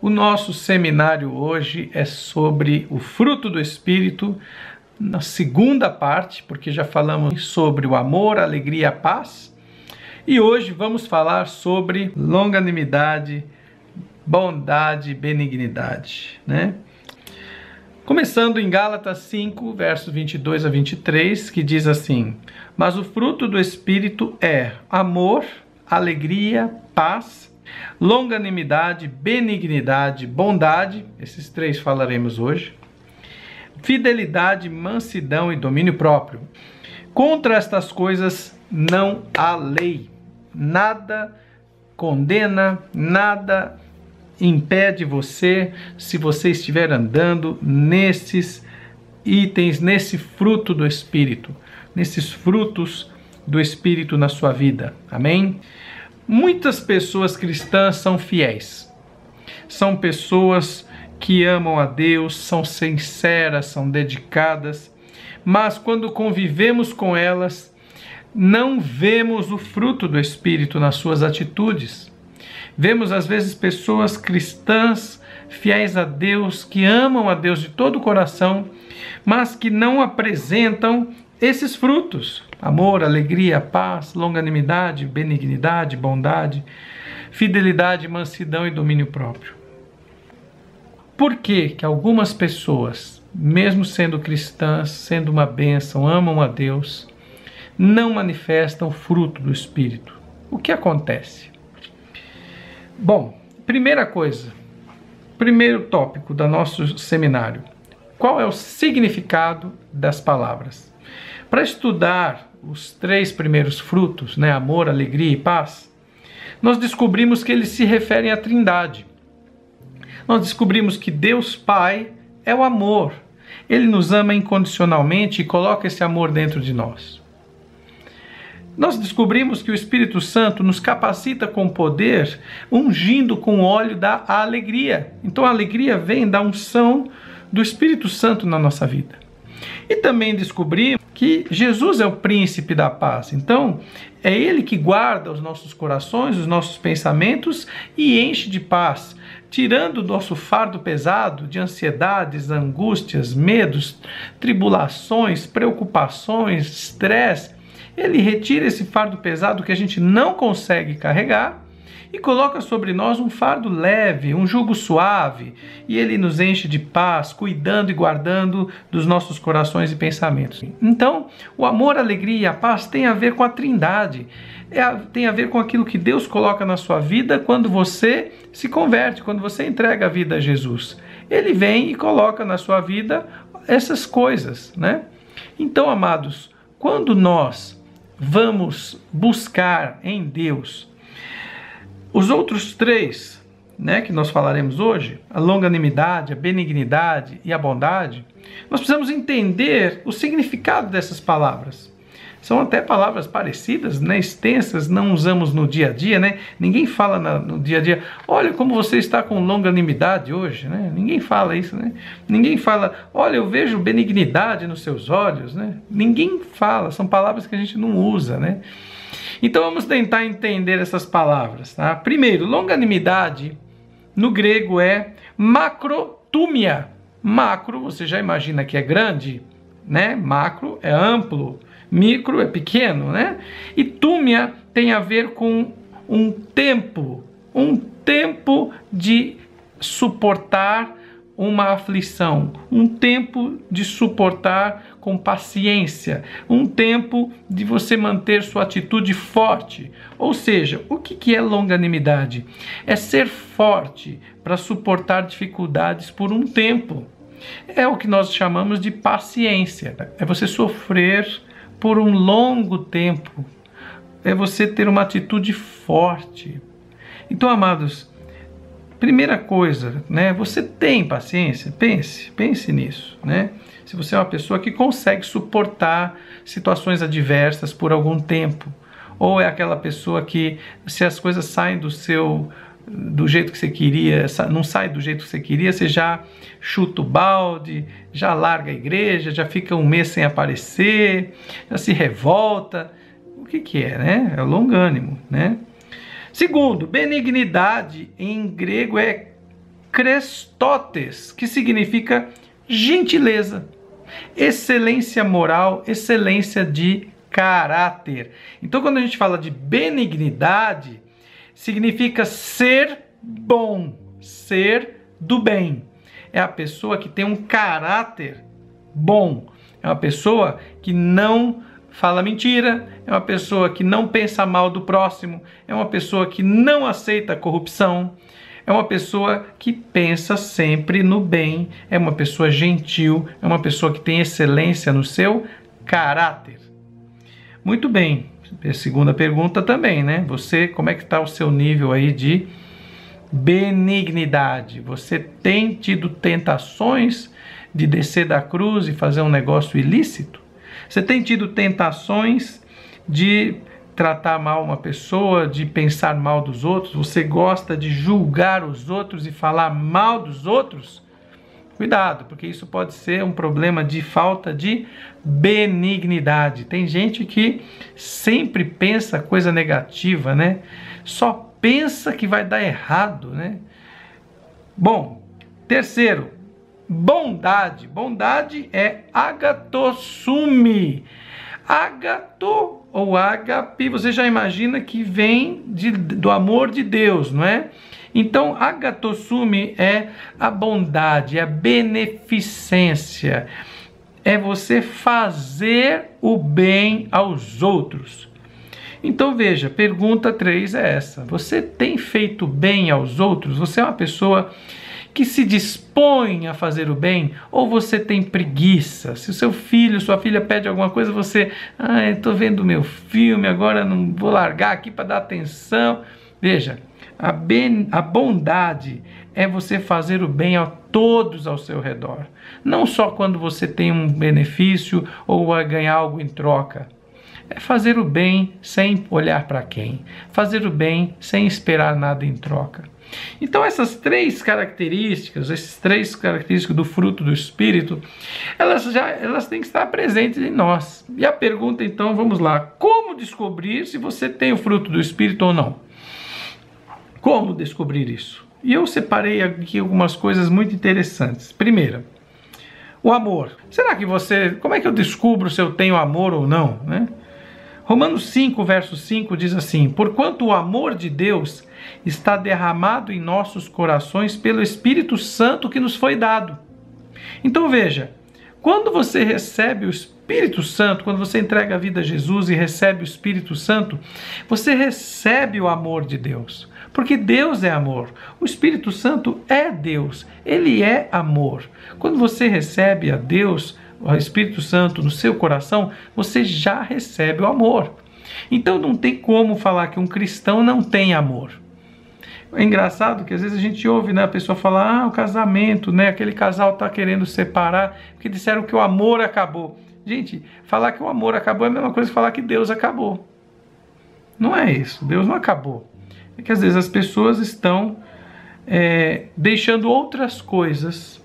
O nosso seminário hoje é sobre o fruto do Espírito, na segunda parte, porque já falamos sobre o amor, a alegria e a paz. E hoje vamos falar sobre longanimidade, bondade e benignidade, né? Começando em Gálatas 5, versos 22 a 23, que diz assim: mas o fruto do Espírito é amor, alegria, paz, longanimidade, benignidade, bondade, esses três falaremos hoje, fidelidade, mansidão e domínio próprio. Contra estas coisas não há lei. Nada condena, nada impede você, se você estiver andando nesses itens, nesse fruto do Espírito, nesses frutos do Espírito na sua vida. Amém? Muitas pessoas cristãs são fiéis. São pessoas que amam a Deus, são sinceras, são dedicadas, mas quando convivemos com elas, não vemos o fruto do Espírito nas suas atitudes. Vemos às vezes pessoas cristãs, fiéis a Deus, que amam a Deus de todo o coração, mas que não apresentam esses frutos: amor, alegria, paz, longanimidade, benignidade, bondade, fidelidade, mansidão e domínio próprio. Por que algumas pessoas, mesmo sendo cristãs, sendo uma bênção, amam a Deus, não manifestam o fruto do Espírito? O que acontece? Bom, primeira coisa, primeiro tópico do nosso seminário: qual é o significado das palavras? Para estudar os três primeiros frutos, né, amor, alegria e paz, nós descobrimos que eles se referem à Trindade. Nós descobrimos que Deus Pai é o amor. Ele nos ama incondicionalmente e coloca esse amor dentro de nós. Nós descobrimos que o Espírito Santo nos capacita com poder, ungindo com o óleo da alegria. Então a alegria vem da unção do Espírito Santo na nossa vida. E também descobrimos que Jesus é o príncipe da paz. Então é Ele que guarda os nossos corações, os nossos pensamentos e enche de paz, tirando o nosso fardo pesado de ansiedades, angústias, medos, tribulações, preocupações, estresse. Ele retira esse fardo pesado que a gente não consegue carregar e coloca sobre nós um fardo leve, um jugo suave, e Ele nos enche de paz, cuidando e guardando dos nossos corações e pensamentos. Então, o amor, a alegria e a paz tem a ver com a Trindade, tem a ver com aquilo que Deus coloca na sua vida quando você se converte, quando você entrega a vida a Jesus. Ele vem e coloca na sua vida essas coisas, né? Então, amados, quando nós vamos buscar em Deus os outros três, né, que nós falaremos hoje, a longanimidade, a benignidade e a bondade, nós precisamos entender o significado dessas palavras. São até palavras parecidas, né, extensas, não usamos no dia a dia, né? Ninguém fala no dia a dia: olha como você está com longanimidade hoje, né? Ninguém fala isso, né? Ninguém fala: olha, eu vejo benignidade nos seus olhos, né? Ninguém fala, são palavras que a gente não usa, né? Então vamos tentar entender essas palavras, tá? Primeiro, longanimidade no grego é macrotúmia. Macro, você já imagina que é grande, né? Macro é amplo, micro é pequeno, né? E túmia tem a ver com um tempo de suportar uma aflição, um tempo de suportar com paciência, um tempo de você manter sua atitude forte. Ou seja, o que é longanimidade? É ser forte para suportar dificuldades por um tempo. É o que nós chamamos de paciência. É você sofrer por um longo tempo. É você ter uma atitude forte. Então, amados, primeira coisa, né? Você tem paciência? Pense nisso, né? Se você é uma pessoa que consegue suportar situações adversas por algum tempo, ou é aquela pessoa que, se as coisas saem do jeito que você queria, não sai do jeito que você queria, você já chuta o balde, já larga a igreja, já fica um mês sem aparecer, já se revolta. O que é, né? É o longânimo, né? Segundo, benignidade em grego é Chrestotes, que significa gentileza, excelência moral, excelência de caráter. Então, quando a gente fala de benignidade, significa ser bom, ser do bem. É a pessoa que tem um caráter bom, é uma pessoa que não fala mentira, é uma pessoa que não pensa mal do próximo, é uma pessoa que não aceita a corrupção, é uma pessoa que pensa sempre no bem, é uma pessoa gentil, é uma pessoa que tem excelência no seu caráter. Muito bem, a segunda pergunta também, né? Você, como é que está o seu nível aí de benignidade? Você tem tido tentações de descer da cruz e fazer um negócio ilícito? Você tem tido tentações de tratar mal uma pessoa, de pensar mal dos outros? Você gosta de julgar os outros e falar mal dos outros? Cuidado, porque isso pode ser um problema de falta de benignidade. Tem gente que sempre pensa coisa negativa, né? Só pensa que vai dar errado, né? Bom, terceiro, bondade. Bondade é agatossume. Agato ou ágape, você já imagina que vem do amor de Deus, não é? Então, agatossume é a bondade, é a beneficência, é você fazer o bem aos outros. Então, veja, pergunta 3 é essa: você tem feito bem aos outros? Você é uma pessoa que se dispõe a fazer o bem, ou você tem preguiça? Se o seu filho, sua filha pede alguma coisa, você, estou vendo meu filme, agora não vou largar aqui para dar atenção. Veja, a bondade é você fazer o bem a todos ao seu redor, não só quando você tem um benefício ou vai ganhar algo em troca. É fazer o bem sem olhar para quem, fazer o bem sem esperar nada em troca. Então essas três características do fruto do Espírito, elas têm que estar presentes em nós. E a pergunta então, vamos lá, como descobrir se você tem o fruto do Espírito ou não? Como descobrir isso? E eu separei aqui algumas coisas muito interessantes. Primeira, o amor. Será que como é que eu descubro se eu tenho amor ou não, né? Romanos 5, verso 5 diz assim: porquanto o amor de Deus está derramado em nossos corações pelo Espírito Santo que nos foi dado. Então veja, quando você recebe o Espírito Santo, quando você entrega a vida a Jesus e recebe o Espírito Santo, você recebe o amor de Deus. Porque Deus é amor. O Espírito Santo é Deus. Ele é amor. Quando você recebe a Deus, o Espírito Santo no seu coração, você já recebe o amor. Então não tem como falar que um cristão não tem amor. É engraçado que às vezes a gente ouve, né, a pessoa falar, o casamento, né, aquele casal está querendo separar, porque disseram que o amor acabou. Gente, falar que o amor acabou é a mesma coisa que falar que Deus acabou. Não é isso, Deus não acabou. É que às vezes as pessoas estão deixando outras coisas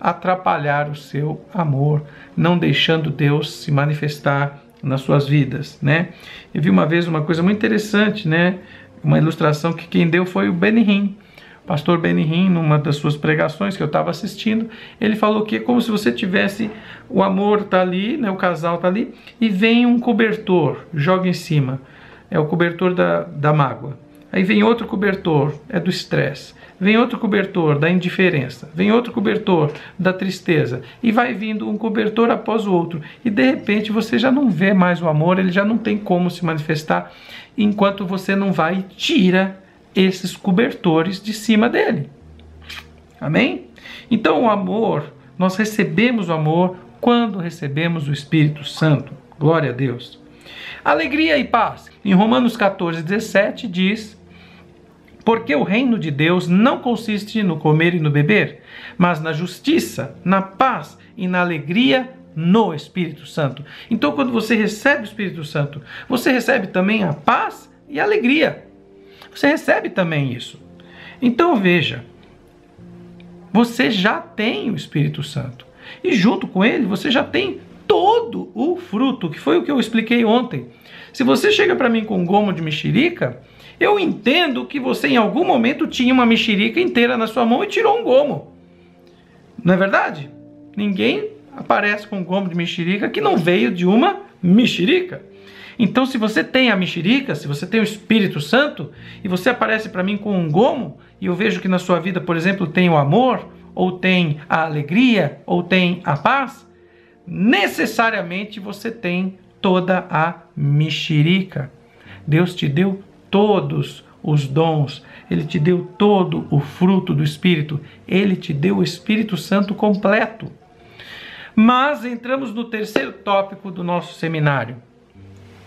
atrapalhar o seu amor, não deixando Deus se manifestar nas suas vidas, né? Eu vi uma vez uma coisa muito interessante, né? Uma ilustração que quem deu foi o Benny Hinn. O pastor Benny Hinn, numa das suas pregações que eu estava assistindo, ele falou que é como se você tivesse, o amor está ali, né? O casal está ali, e vem um cobertor, joga em cima, é o cobertor da mágoa. Aí vem outro cobertor, é do estresse. Vem outro cobertor da indiferença. Vem outro cobertor da tristeza. E vai vindo um cobertor após o outro. E de repente você já não vê mais o amor, ele já não tem como se manifestar, enquanto você não vai e tira esses cobertores de cima dele. Amém? Então o amor, nós recebemos o amor quando recebemos o Espírito Santo. Glória a Deus. Alegria e paz. Em Romanos 14, 17 diz: porque o reino de Deus não consiste no comer e no beber, mas na justiça, na paz e na alegria no Espírito Santo. Então, quando você recebe o Espírito Santo, você recebe também a paz e a alegria. Você recebe também isso. Então, veja, você já tem o Espírito Santo. E junto com ele, você já tem todo o fruto, que foi o que eu expliquei ontem. Se você chega para mim com um gomo de mexerica, Eu entendo que você em algum momento tinha uma mexerica inteira na sua mão e tirou um gomo. Não é verdade? Ninguém aparece com um gomo de mexerica que não veio de uma mexerica. Então, se você tem a mexerica, se você tem o Espírito Santo, e você aparece para mim com um gomo, e eu vejo que na sua vida, por exemplo, tem o amor, ou tem a alegria, ou tem a paz, necessariamente você tem toda a mexerica. Deus te deu todos os dons, Ele te deu todo o fruto do Espírito, Ele te deu o Espírito Santo completo. Mas entramos no terceiro tópico do nosso seminário.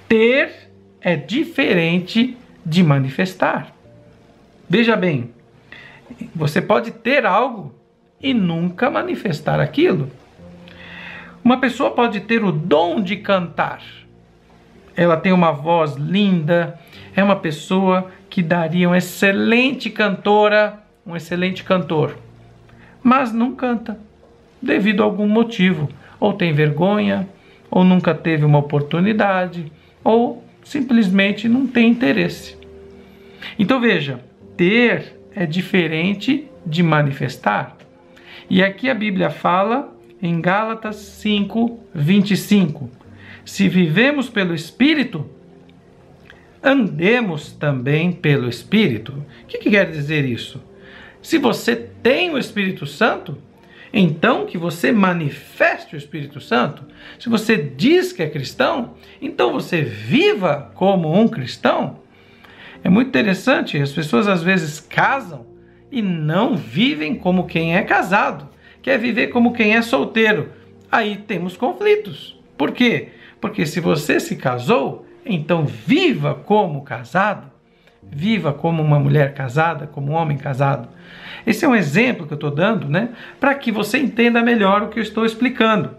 Ter é diferente de manifestar. Veja bem, você pode ter algo e nunca manifestar aquilo. Uma pessoa pode ter o dom de cantar. Ela tem uma voz linda, é uma pessoa que daria uma excelente cantora, um excelente cantor, mas não canta, devido a algum motivo. Ou tem vergonha, ou nunca teve uma oportunidade, ou simplesmente não tem interesse. Então veja, ter é diferente de manifestar. E aqui a Bíblia fala em Gálatas 5:25. Se vivemos pelo Espírito, andemos também pelo Espírito. O que quer dizer isso? Se você tem o Espírito Santo, então que você manifeste o Espírito Santo. Se você diz que é cristão, então você viva como um cristão. É muito interessante, as pessoas às vezes casam e não vivem como quem é casado. Quer viver como quem é solteiro. Aí temos conflitos. Por quê? Porque se você se casou, então viva como casado. Viva como uma mulher casada, como um homem casado. Esse é um exemplo que eu estou dando, né? Para que você entenda melhor o que eu estou explicando.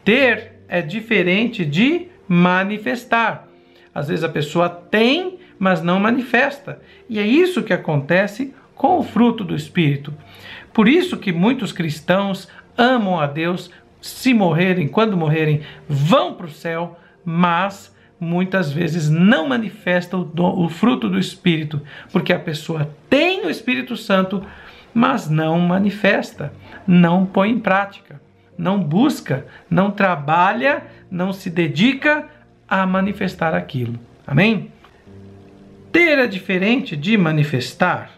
Ter é diferente de manifestar. Às vezes a pessoa tem, mas não manifesta. E é isso que acontece com o fruto do Espírito. Por isso que muitos cristãos amam a Deus, se morrerem, quando morrerem, vão para o céu, mas muitas vezes não manifestam o fruto do Espírito, porque a pessoa tem o Espírito Santo, mas não manifesta, não põe em prática, não busca, não trabalha, não se dedica a manifestar aquilo. Amém? Ter é diferente de manifestar.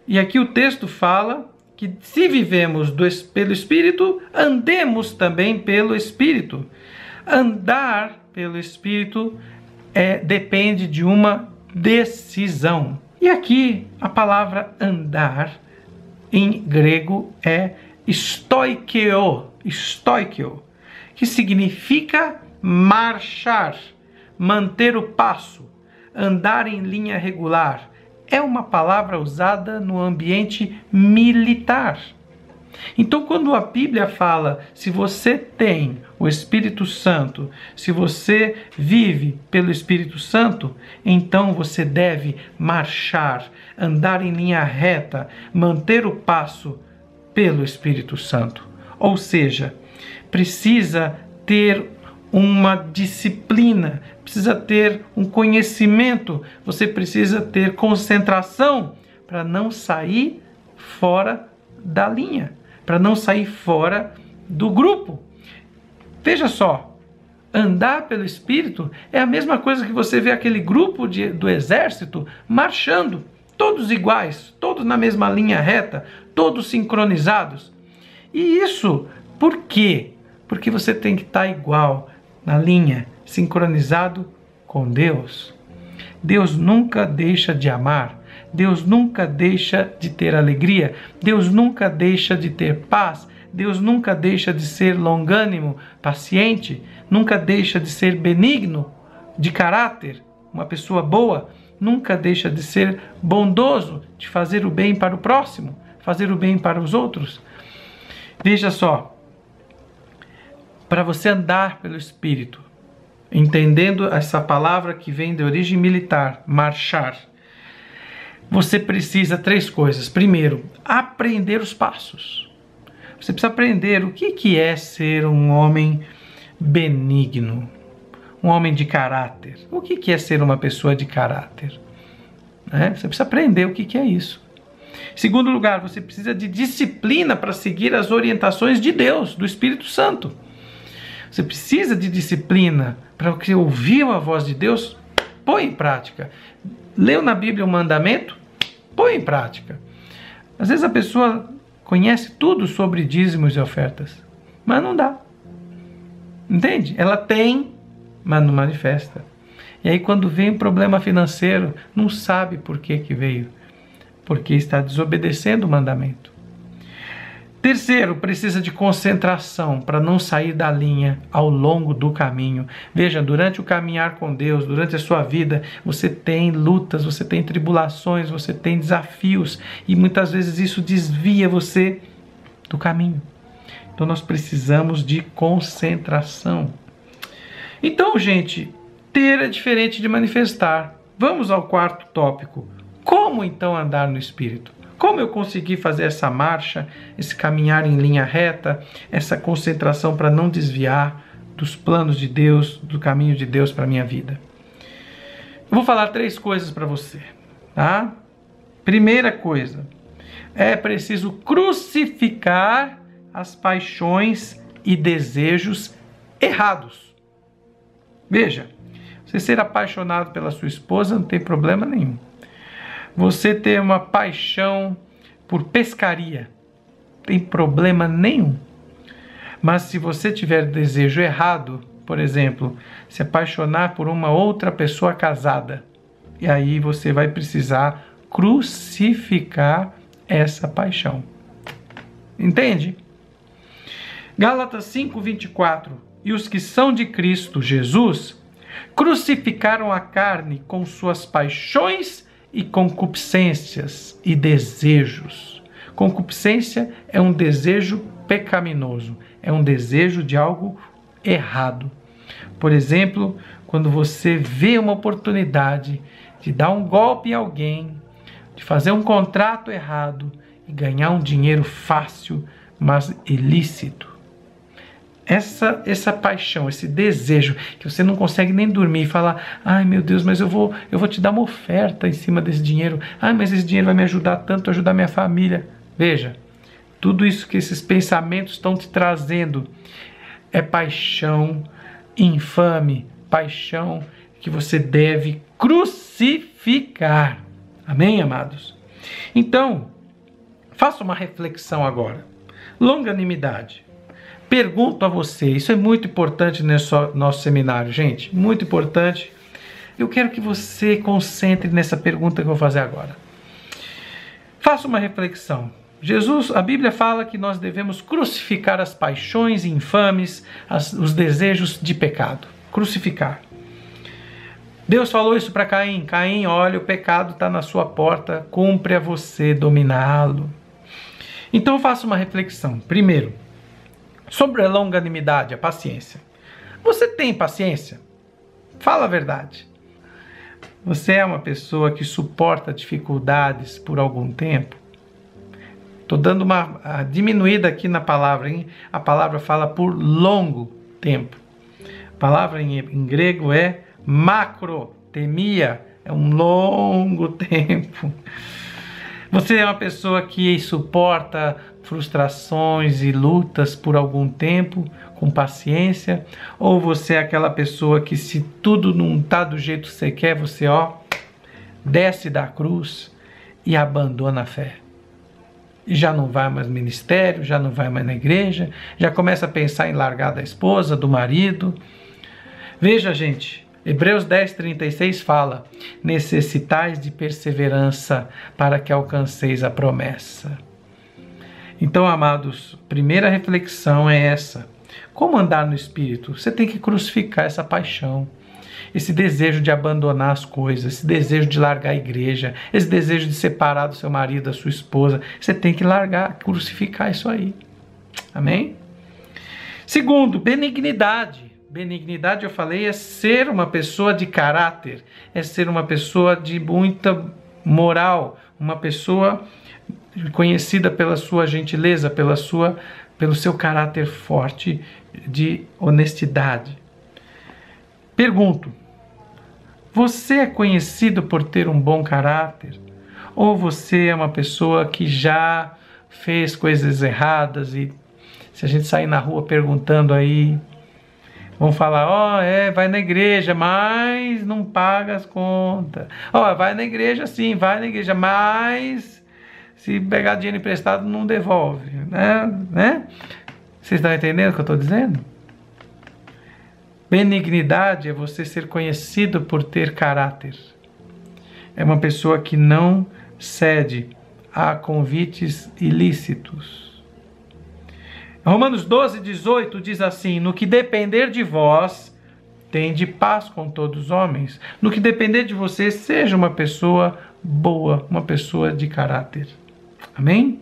E aqui o texto fala que se vivemos pelo Espírito, andemos também pelo Espírito. Andar pelo Espírito depende de uma decisão. E aqui a palavra andar em grego é stoikeo, que significa marchar, manter o passo, andar em linha regular. É uma palavra usada no ambiente militar. Então, quando a Bíblia fala, se você tem o Espírito Santo, se você vive pelo Espírito Santo, então você deve marchar, andar em linha reta, manter o passo pelo Espírito Santo. Ou seja, precisa ter uma disciplina, precisa ter um conhecimento, você precisa ter concentração para não sair fora da linha, para não sair fora do grupo. Veja só, andar pelo Espírito é a mesma coisa que você vê aquele grupo do exército marchando, todos iguais, todos na mesma linha reta, todos sincronizados. E isso, por quê? Porque você tem que estar igual, na linha, sincronizado com Deus. Deus nunca deixa de amar, Deus nunca deixa de ter alegria, Deus nunca deixa de ter paz, Deus nunca deixa de ser longânimo, paciente, nunca deixa de ser benigno, de caráter, uma pessoa boa, nunca deixa de ser bondoso, de fazer o bem para o próximo, fazer o bem para os outros. Veja só, para você andar pelo Espírito, entendendo essa palavra que vem de origem militar, marchar, você precisa 3 coisas. Primeiro, aprender os passos. Você precisa aprender o que é ser um homem benigno, um homem de caráter. O que é ser uma pessoa de caráter? né? Você precisa aprender o que é isso. Em segundo lugar, você precisa de disciplina para seguir as orientações de Deus, do Espírito Santo. Você precisa de disciplina para você ouvir a voz de Deus, põe em prática. Leu na Bíblia um mandamento, põe em prática. Às vezes a pessoa conhece tudo sobre dízimos e ofertas, mas não dá. Entende? Ela tem, mas não manifesta. E aí quando vem um problema financeiro, não sabe por que veio. Porque está desobedecendo o mandamento. Terceiro, precisa de concentração para não sair da linha ao longo do caminho. Veja, durante o caminhar com Deus, durante a sua vida, você tem lutas, você tem tribulações, você tem desafios e muitas vezes isso desvia você do caminho. Então nós precisamos de concentração. Então, gente, ter é diferente de manifestar. Vamos ao quarto tópico. Como então andar no Espírito? Como eu consegui fazer essa marcha, esse caminhar em linha reta, essa concentração para não desviar dos planos de Deus, do caminho de Deus para a minha vida? Eu vou falar 3 coisas para você, tá? Primeira coisa, é preciso crucificar as paixões e desejos errados. Veja, você ser apaixonado pela sua esposa não tem problema nenhum. Você ter uma paixão por pescaria, tem problema nenhum. Mas se você tiver desejo errado, por exemplo, se apaixonar por uma outra pessoa casada, e aí você vai precisar crucificar essa paixão. Entende? Gálatas 5:24. E os que são de Cristo Jesus crucificaram a carne com suas paixões e concupiscências e desejos. Concupiscência é um desejo pecaminoso, é um desejo de algo errado. Por exemplo, quando você vê uma oportunidade de dar um golpe em alguém, de fazer um contrato errado e ganhar um dinheiro fácil, mas ilícito. Essa paixão, esse desejo, que você não consegue nem dormir e falar, ai meu Deus, mas eu vou te dar uma oferta em cima desse dinheiro, ai, mas esse dinheiro vai me ajudar tanto, ajudar minha família. Veja, tudo isso que esses pensamentos estão te trazendo é paixão infame, paixão que você deve crucificar. Amém, amados? Então, faça uma reflexão agora. Longanimidade. Pergunto a você, isso é muito importante nesse nosso seminário, gente, muito importante. Eu quero que você concentre nessa pergunta que eu vou fazer agora. Faça uma reflexão. A Bíblia fala que nós devemos crucificar as paixões infames, os desejos de pecado. Crucificar. Deus falou isso para Caim. Caim, olha, o pecado está na sua porta, cumpre a você dominá-lo. Então faça uma reflexão. Primeiro, sobre a longanimidade, a paciência. Você tem paciência? Fala a verdade. Você é uma pessoa que suporta dificuldades por algum tempo? Estou dando uma diminuída aqui na palavra, hein? A palavra fala por longo tempo. A palavra em grego é macrotemia, é um longo tempo. Você é uma pessoa que suporta frustrações e lutas por algum tempo, com paciência? Ou você é aquela pessoa que, se tudo não está do jeito que você quer, você desce da cruz e abandona a fé? E já não vai mais no ministério, já não vai mais na igreja, já começa a pensar em largar da esposa, do marido. Veja, gente, Hebreus 10:36 fala: necessitais de perseverança para que alcanceis a promessa. Então, amados, primeira reflexão é essa. Como andar no Espírito? Você tem que crucificar essa paixão, esse desejo de abandonar as coisas, esse desejo de largar a igreja, esse desejo de separar do seu marido, da sua esposa. Você tem que largar, crucificar isso aí. Amém? Segundo, benignidade. Benignidade, eu falei, é ser uma pessoa de caráter, é ser uma pessoa de muita moral, uma pessoa conhecida pela sua gentileza, pelo seu caráter forte de honestidade. Pergunto, Você é conhecido por ter um bom caráter? Ou você é uma pessoa que já fez coisas erradas e se a gente sair na rua perguntando aí, vão falar, vai na igreja, mas não paga as contas. Vai na igreja sim, vai na igreja, mas se pegar dinheiro emprestado não devolve, né? Vocês estão entendendo o que eu estou dizendo? Benignidade é você ser conhecido por ter caráter. É uma pessoa que não cede a convites ilícitos. Romanos 12:18 diz assim: no que depender de vós, tende paz com todos os homens. No que depender de você, seja uma pessoa boa, uma pessoa de caráter. Amém?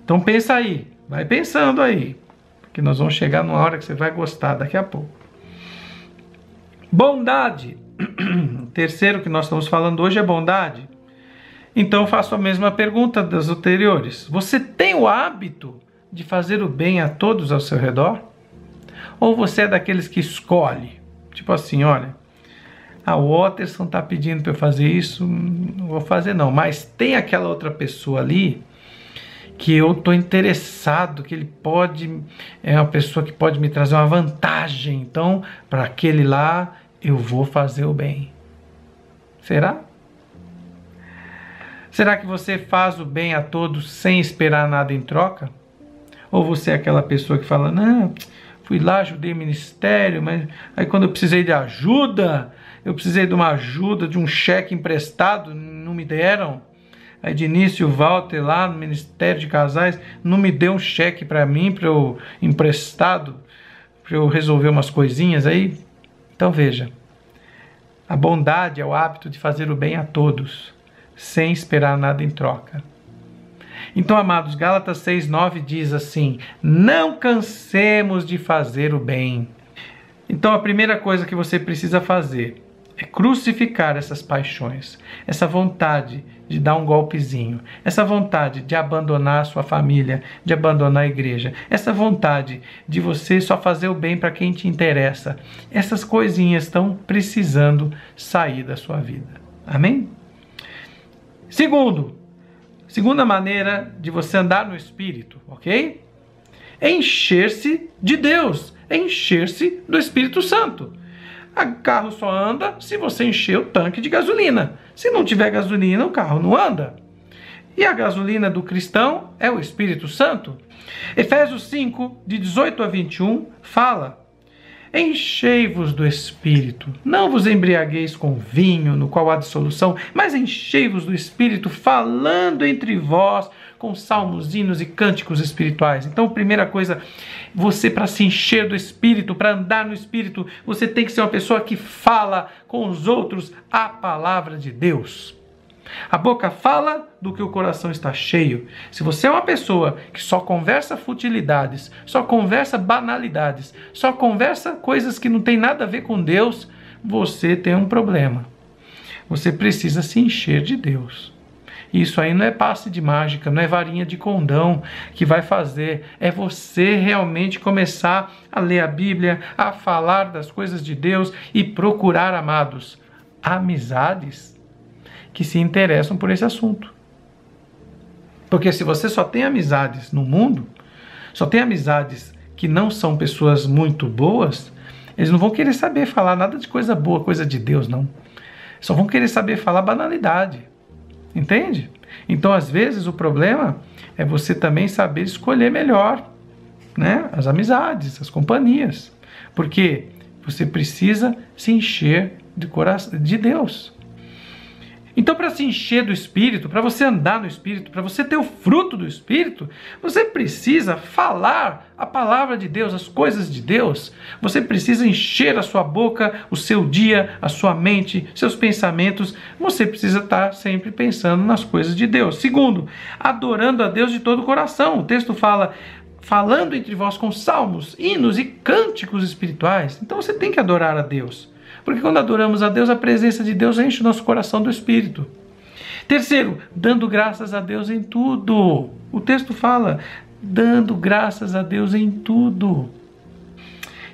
Então pensa aí, vai pensando aí, porque nós vamos chegar numa hora que você vai gostar daqui a pouco. Bondade. O terceiro que nós estamos falando hoje é bondade. Então faço a mesma pergunta das anteriores. Você tem o hábito de fazer o bem a todos ao seu redor? Ou você é daqueles que escolhe? Tipo assim, olha, o Watterson está pedindo para eu fazer isso, não vou fazer não. Mas tem aquela outra pessoa ali que eu estou interessado, que ele é uma pessoa que pode me trazer uma vantagem. Então, para aquele lá, eu vou fazer o bem. Será? Será que você faz o bem a todos sem esperar nada em troca? Ou você é aquela pessoa que fala, não, fui lá, ajudei o ministério, mas aí quando eu precisei de ajuda, eu precisei de uma ajuda, de um cheque emprestado, não me deram. Aí de início o Walter lá no Ministério de Casais não me deu um cheque para mim, para eu emprestado, para eu resolver umas coisinhas aí. Então veja, a bondade é o hábito de fazer o bem a todos, sem esperar nada em troca. Então, amados, Gálatas 6:9 diz assim: não cansemos de fazer o bem. Então a primeira coisa que você precisa fazer é crucificar essas paixões, essa vontade de dar um golpezinho, essa vontade de abandonar a sua família, de abandonar a igreja, essa vontade de você só fazer o bem para quem te interessa. Essas coisinhas estão precisando sair da sua vida. Amém? Segunda maneira de você andar no Espírito, ok? É encher-se de Deus, é encher-se do Espírito Santo. O carro só anda se você encher o tanque de gasolina. Se não tiver gasolina, o carro não anda. E a gasolina do cristão é o Espírito Santo. Efésios 5:18-21 fala: enchei-vos do Espírito, não vos embriagueis com vinho, no qual há dissolução, mas enchei-vos do Espírito, falando entre vós com salmos, hinos e cânticos espirituais. Então, primeira coisa, você para se encher do Espírito, para andar no Espírito, você tem que ser uma pessoa que fala com os outros a palavra de Deus. A boca fala do que o coração está cheio. Se você é uma pessoa que só conversa futilidades, só conversa banalidades, só conversa coisas que não tem nada a ver com Deus, você tem um problema. Você precisa se encher de Deus. Isso aí não é passe de mágica, não é varinha de condão que vai fazer. É você realmente começar a ler a Bíblia, a falar das coisas de Deus e procurar, amados, amizades que se interessam por esse assunto. Porque se você só tem amizades no mundo, só tem amizades que não são pessoas muito boas, eles não vão querer saber falar nada de coisa boa, coisa de Deus, não. Só vão querer saber falar banalidade. Entende? Então, às vezes, o problema é você também saber escolher melhor, né, as amizades, as companhias. Porque você precisa se encher de Deus. Então, para se encher do Espírito, para você andar no Espírito, para você ter o fruto do Espírito, você precisa falar a palavra de Deus, as coisas de Deus. Você precisa encher a sua boca, o seu dia, a sua mente, seus pensamentos. Você precisa estar sempre pensando nas coisas de Deus. Segundo, adorando a Deus de todo o coração. O texto fala, falando entre vós com salmos, hinos e cânticos espirituais. Então você tem que adorar a Deus. Porque quando adoramos a Deus, a presença de Deus enche o nosso coração do Espírito. Terceiro, dando graças a Deus em tudo. O texto fala, dando graças a Deus em tudo.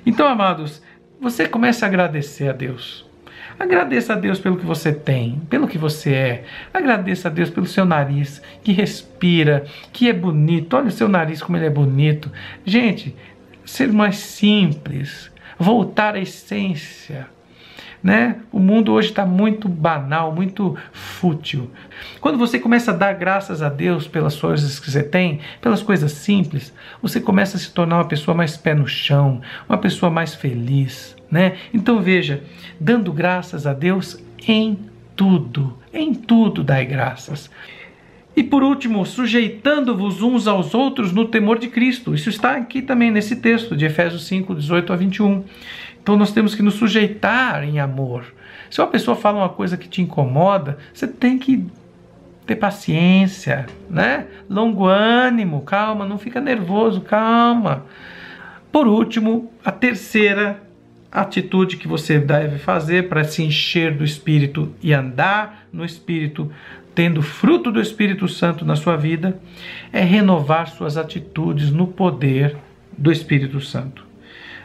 Então, amados, você comece a agradecer a Deus. Agradeça a Deus pelo que você tem, pelo que você é. Agradeça a Deus pelo seu nariz, que respira, que é bonito. Olha o seu nariz como ele é bonito. Gente, ser mais simples, voltar à essência, né? O mundo hoje está muito banal, muito fútil. Quando você começa a dar graças a Deus pelas coisas que você tem, pelas coisas simples, você começa a se tornar uma pessoa mais pé no chão, uma pessoa mais feliz, né? Então veja, dando graças a Deus em tudo dai graças. E por último, sujeitando-vos uns aos outros no temor de Cristo. Isso está aqui também nesse texto de Efésios 5, 18 a 21. Então nós temos que nos sujeitar em amor. Se uma pessoa fala uma coisa que te incomoda, você tem que ter paciência, né? Longo ânimo, calma, não fica nervoso, calma. Por último, a terceira atitude que você deve fazer para se encher do Espírito e andar no Espírito, tendo fruto do Espírito Santo na sua vida, é renovar suas atitudes no poder do Espírito Santo.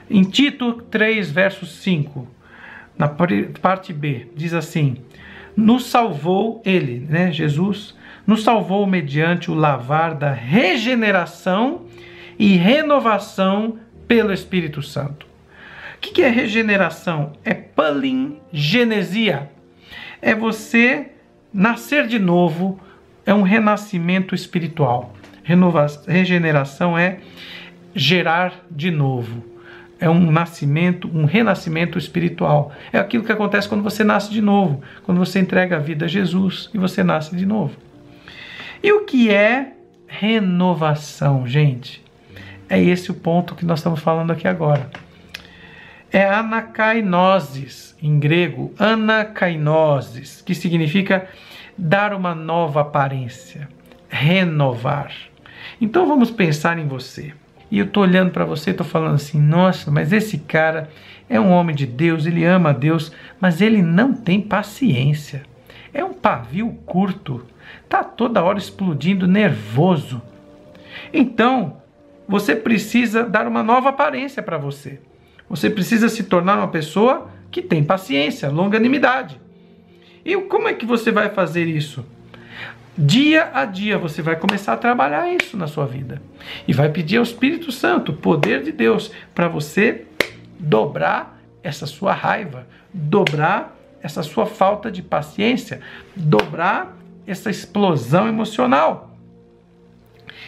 Em Tito 3, verso 5, na parte B, diz assim: nos salvou ele, né, Jesus, nos salvou mediante o lavar da regeneração e renovação pelo Espírito Santo. O que é regeneração? É palingenesia. É você nascer de novo, é um renascimento espiritual. Regeneração é gerar de novo. É um nascimento, um renascimento espiritual. É aquilo que acontece quando você nasce de novo, quando você entrega a vida a Jesus e você nasce de novo. E o que é renovação, gente? É esse o ponto que nós estamos falando aqui agora. É anakainosis, em grego, anakainosis, que significa dar uma nova aparência, renovar. Então vamos pensar em você. E eu estou olhando para você e estou falando assim, nossa, mas esse cara é um homem de Deus, ele ama a Deus, mas ele não tem paciência. É um pavio curto, está toda hora explodindo, nervoso. Então, você precisa dar uma nova aparência para você. Você precisa se tornar uma pessoa que tem paciência, longanimidade. E como é que você vai fazer isso? Dia a dia você vai começar a trabalhar isso na sua vida. E vai pedir ao Espírito Santo, o poder de Deus, para você dobrar essa sua raiva, dobrar essa sua falta de paciência, dobrar essa explosão emocional.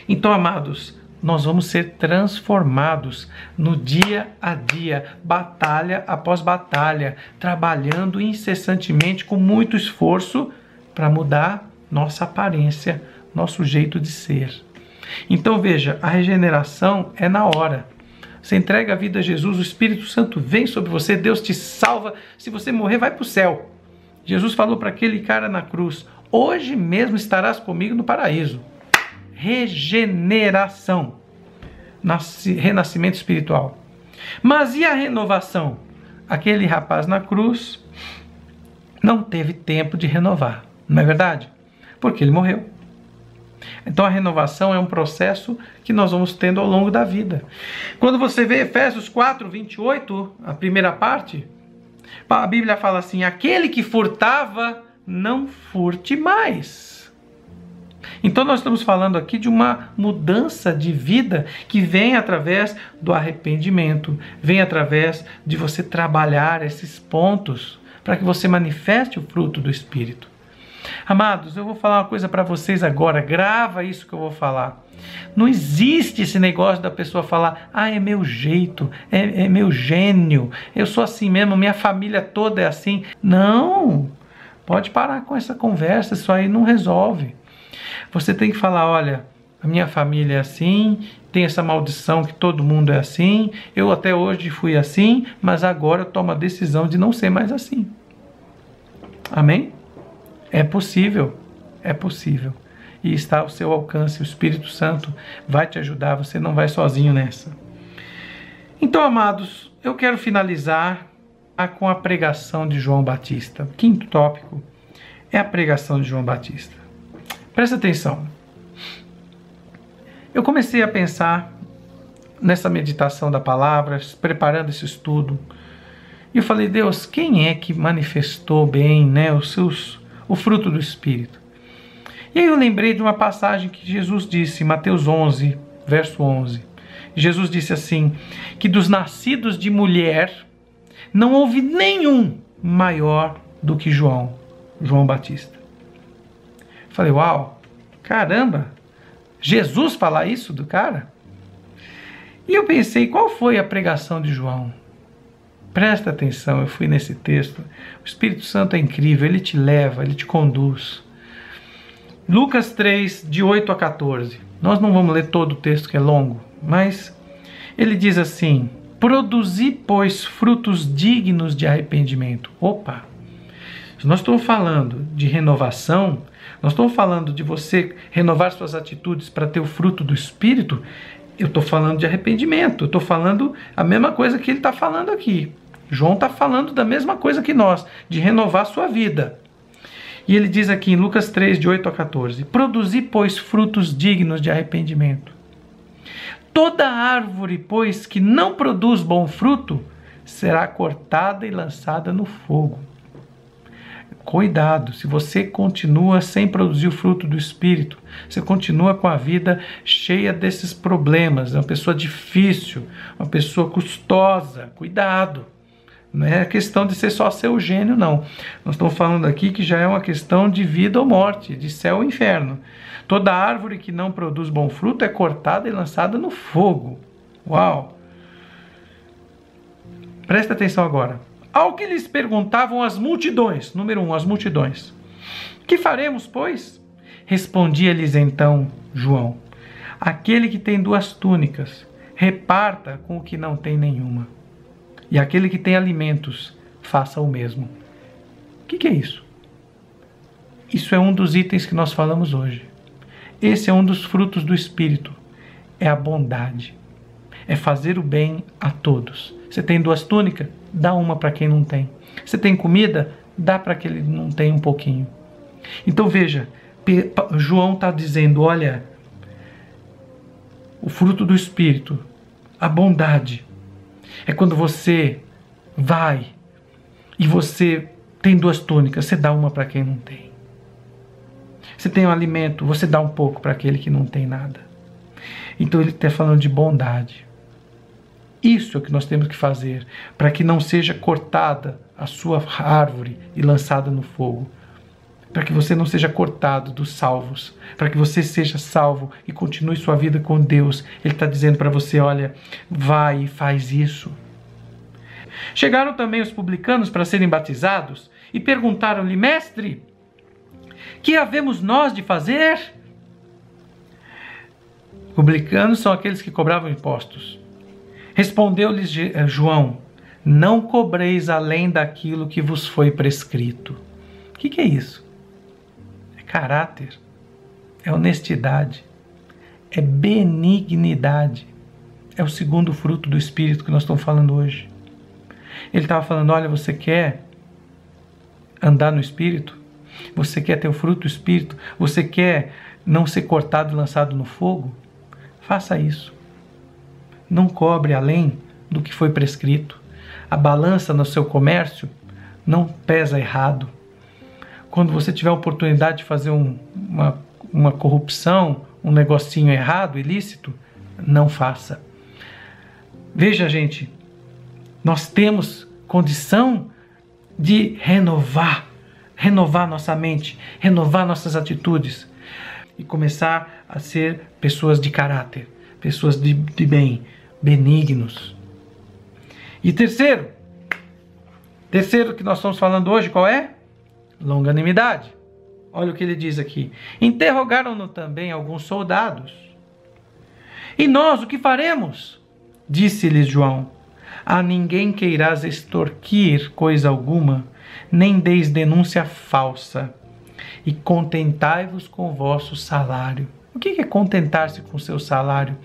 Então, amados, nós vamos ser transformados no dia a dia, batalha após batalha, trabalhando incessantemente com muito esforço para mudar nossa aparência, nosso jeito de ser. Então veja, a regeneração é na hora. Você entrega a vida a Jesus, o Espírito Santo vem sobre você, Deus te salva. Se você morrer, vai para o céu. Jesus falou para aquele cara na cruz: hoje mesmo estarás comigo no paraíso. Regeneração, renascimento espiritual. Mas e a renovação? Aquele rapaz na cruz não teve tempo de renovar, não é verdade? Porque ele morreu. Então a renovação é um processo que nós vamos tendo ao longo da vida. Quando você vê Efésios 4, 28, a primeira parte, a Bíblia fala assim: aquele que furtava, não furte mais. Então nós estamos falando aqui de uma mudança de vida que vem através do arrependimento, vem através de você trabalhar esses pontos para que você manifeste o fruto do Espírito. Amados, eu vou falar uma coisa para vocês agora, grava isso que eu vou falar. Não existe esse negócio da pessoa falar: ah, é meu jeito, é meu gênio, eu sou assim mesmo, minha família toda é assim. Não, pode parar com essa conversa, isso aí não resolve. Você tem que falar: olha, a minha família é assim, tem essa maldição que todo mundo é assim, eu até hoje fui assim, mas agora eu tomo a decisão de não ser mais assim. Amém? É possível, é possível. E está ao seu alcance, o Espírito Santo vai te ajudar, você não vai sozinho nessa. Então, amados, eu quero finalizar com a pregação de João Batista. Quinto tópico é a pregação de João Batista. Presta atenção. Eu comecei a pensar nessa meditação da palavra, preparando esse estudo, E eu falei, Deus, quem é que manifestou bem, né, o fruto do Espírito? E aí eu lembrei de uma passagem que Jesus disse, em Mateus 11, verso 11. Jesus disse assim, que dos nascidos de mulher não houve nenhum maior do que João Batista. Falei, uau, caramba, Jesus falar isso do cara? E eu pensei, qual foi a pregação de João? Presta atenção, eu fui nesse texto. O Espírito Santo é incrível, ele te leva, ele te conduz. Lucas 3, de 8 a 14. Nós não vamos ler todo o texto que é longo, mas ele diz assim, produzi, pois, frutos dignos de arrependimento. Opa! Se nós estamos falando de renovação, nós estamos falando de você renovar suas atitudes para ter o fruto do Espírito, eu estou falando de arrependimento, eu estou falando a mesma coisa que ele está falando aqui. João está falando da mesma coisa que nós, de renovar a sua vida. E ele diz aqui em Lucas 3, de 8 a 14, produzi, pois, frutos dignos de arrependimento. Toda árvore, pois, que não produz bom fruto, será cortada e lançada no fogo. Cuidado, se você continua sem produzir o fruto do Espírito, você continua com a vida cheia desses problemas, é uma pessoa difícil, uma pessoa custosa, cuidado. Não é questão de ser só seu gênio, não. Nós estamos falando aqui que já é uma questão de vida ou morte, de céu ou inferno. Toda árvore que não produz bom fruto é cortada e lançada no fogo. Uau! Presta atenção agora. Ao que lhes perguntavam as multidões, número 1, as multidões. Que faremos, pois? Respondia-lhes então João. Aquele que tem 2 túnicas, reparta com o que não tem nenhuma. E aquele que tem alimentos, faça o mesmo. O que é isso? Isso é um dos itens que nós falamos hoje. Esse é um dos frutos do Espírito. É a bondade. É fazer o bem a todos. Você tem 2 túnicas? Dá uma para quem não tem. Você tem comida? Dá para quem não tem um pouquinho. Então veja, João está dizendo, olha, o fruto do Espírito, a bondade, é quando você vai e você tem 2 túnicas, você dá uma para quem não tem. Você tem um alimento, você dá um pouco para aquele que não tem nada. Então ele está falando de bondade. Isso é o que nós temos que fazer, para que não seja cortada a sua árvore e lançada no fogo. Para que você não seja cortado dos salvos, para que você seja salvo e continue sua vida com Deus. Ele está dizendo para você, olha, vai e faz isso. Chegaram também os publicanos para serem batizados e perguntaram-lhe, mestre, que havemos nós de fazer? Publicanos são aqueles que cobravam impostos. Respondeu-lhes João, não cobreis além daquilo que vos foi prescrito. O que é isso? É caráter, é honestidade, é benignidade. É o segundo fruto do Espírito que nós estamos falando hoje. Ele estava falando, olha, você quer andar no Espírito? Você quer ter o fruto do Espírito? Você quer não ser cortado e lançado no fogo? Faça isso. Não cobre além do que foi prescrito. A balança no seu comércio não pesa errado. Quando você tiver a oportunidade de fazer uma corrupção, um negocinho errado, ilícito, não faça. Veja, gente, nós temos condição de renovar nossa mente, renovar nossas atitudes e começar a ser pessoas de caráter, pessoas de bem, benignos. E terceiro que nós estamos falando hoje, qual é? Longanimidade. Olha o que ele diz aqui. Interrogaram-no também alguns soldados. E nós, o que faremos? Disse-lhes João, a ninguém queirás extorquir coisa alguma, nem deis denúncia falsa, e contentai-vos com o vosso salário. O que é contentar-se com o seu salário?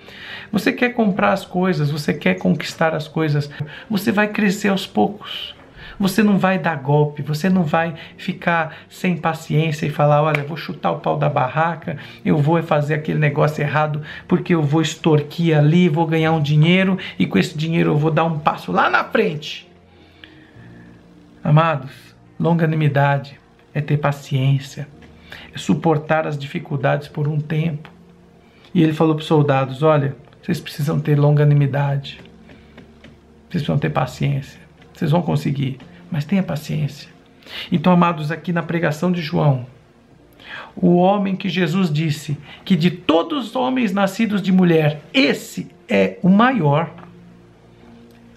Você quer comprar as coisas, você quer conquistar as coisas, você vai crescer aos poucos. Você não vai dar golpe, você não vai ficar sem paciência e falar, olha, vou chutar o pau da barraca, eu vou fazer aquele negócio errado porque eu vou extorquir ali, vou ganhar um dinheiro e com esse dinheiro eu vou dar um passo lá na frente. Amados, longanimidade é ter paciência, é suportar as dificuldades por um tempo. E ele falou para os soldados, olha, vocês precisam ter longanimidade, vocês precisam ter paciência, vocês vão conseguir, mas tenha paciência. Então, amados, aqui na pregação de João, o homem que Jesus disse que de todos os homens nascidos de mulher, esse é o maior.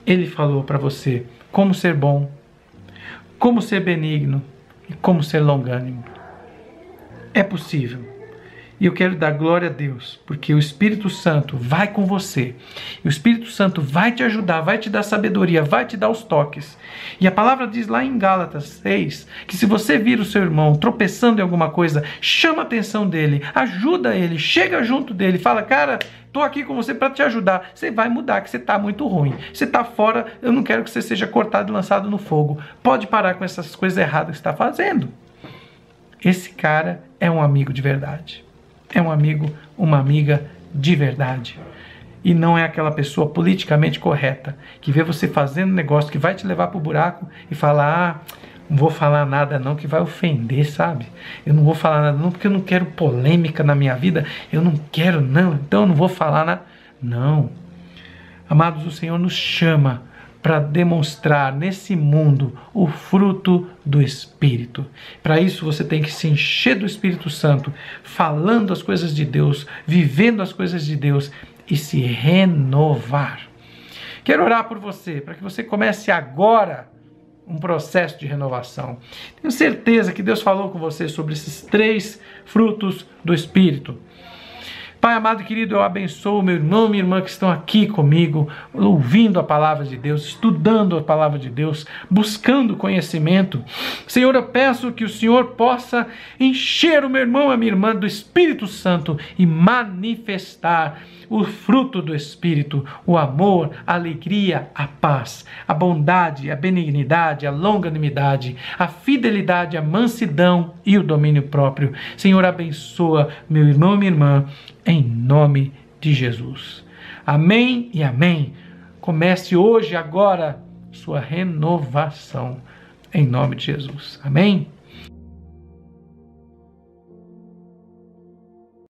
Ele falou para você como ser bom, como ser benigno e como ser longânimo. É possível. E eu quero dar glória a Deus, porque o Espírito Santo vai com você. E o Espírito Santo vai te ajudar, vai te dar sabedoria, vai te dar os toques. E a palavra diz lá em Gálatas 6, que se você vir o seu irmão tropeçando em alguma coisa, chama a atenção dele, ajuda ele, chega junto dele, fala, cara, estou aqui com você para te ajudar. Você vai mudar, que você está muito ruim. Você está fora, eu não quero que você seja cortado e lançado no fogo. Pode parar com essas coisas erradas que você está fazendo. Esse cara é um amigo de verdade. É um amigo, uma amiga de verdade. E não é aquela pessoa politicamente correta, que vê você fazendo negócio que vai te levar para o buraco e fala, não vou falar nada não, que vai ofender, sabe? Eu não vou falar nada não, porque eu não quero polêmica na minha vida, eu não quero não, então eu não vou falar nada. Não. Amados, o Senhor nos chama para demonstrar nesse mundo o fruto do Espírito. Para isso você tem que se encher do Espírito Santo, falando as coisas de Deus, vivendo as coisas de Deus e se renovar. Quero orar por você, para que você comece agora um processo de renovação. Tenho certeza que Deus falou com você sobre esses 3 frutos do Espírito. Pai amado e querido, eu abençoo meu irmão e minha irmã que estão aqui comigo, ouvindo a palavra de Deus, estudando a palavra de Deus, buscando conhecimento. Senhor, eu peço que o Senhor possa encher o meu irmão e a minha irmã do Espírito Santo e manifestar o fruto do Espírito, o amor, a alegria, a paz, a bondade, a benignidade, a longanimidade, a fidelidade, a mansidão e o domínio próprio. Senhor, abençoa meu irmão e minha irmã, em nome de Jesus. Amém e amém. Comece hoje, agora, sua renovação, em nome de Jesus. Amém?